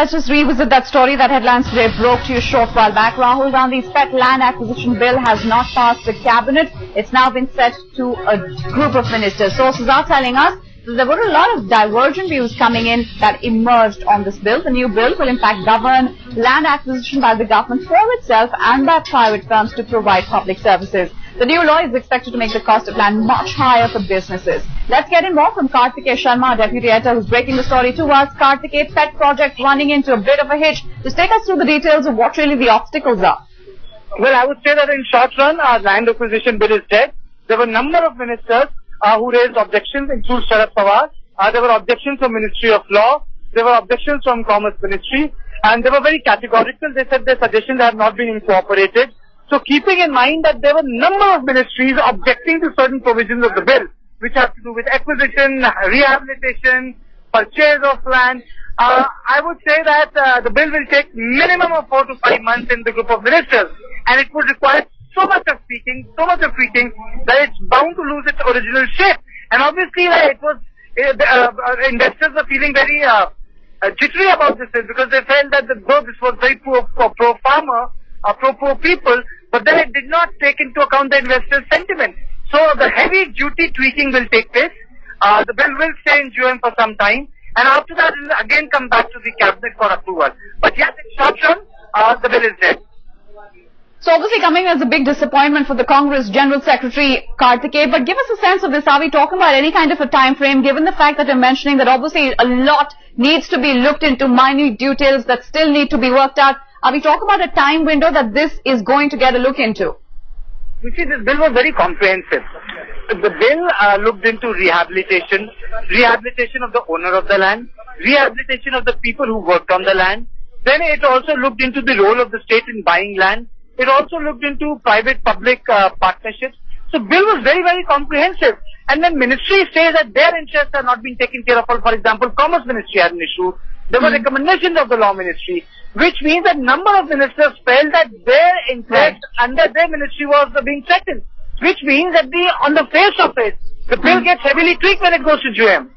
let's just revisit that story. That headlines today broke to you a short while back. Rahul Gandhi's pet land acquisition bill has not passed the cabinet. It's now been sent to a group of ministers. Sources are telling us that there were a lot of divergent views coming in that emerged on this bill. The new bill will in fact govern land acquisition by the government for itself and by private firms to provide public services. The new law is expected to make the cost of land much higher for businesses. Let's get in more from Karthikeya Sharma, deputy editor, who's breaking the story to us. Karthikeya, pet project running into a bit of a hitch. Just take us through the details of what really the obstacles are. Well, I would say that in short run, our land acquisition bill is dead. There were a number of ministers who raised objections, including Sharad Pawar. There were objections from Ministry of Law. There were objections from Commerce Ministry. And they were very categorical. They said their suggestions have not been incorporated. So keeping in mind that there were a number of ministries objecting to certain provisions of the bill, which have to do with acquisition, rehabilitation, purchase of land, I would say that the bill will take minimum of 4 to 5 months in the group of ministers. And it would require so much of tweaking, that it's bound to lose its original shape. And obviously, investors were feeling very jittery about this because they felt that though this was very pro-farmer, pro-poor people, but then it did not take into account the investors' sentiment. So the heavy-duty tweaking will take place. The bill will stay in GoM for some time, and after that it will again come back to the cabinet for approval. But yes, in short run, the bill is dead. So obviously coming as a big disappointment for the Congress General Secretary Karthikeya, but give us a sense of this. Are we talking about any kind of a time frame, given the fact that you're mentioning that obviously a lot needs to be looked into, minute details that still need to be worked out? Are we talking about a time window that this is going to get a look into? You see, this bill was very comprehensive. The bill looked into rehabilitation of the owner of the land, rehabilitation of the people who worked on the land. Then it also looked into the role of the state in buying land. It also looked into private-public partnerships. So bill was very, very comprehensive. And when ministry says that their interests are not being taken care of, for example, Commerce Ministry had an issue. There were recommendations of the Law Ministry, which means that number of ministers felt that their interest under their ministry was being threatened. Which means that on the face of it, the bill gets heavily tweaked when it goes to GoM.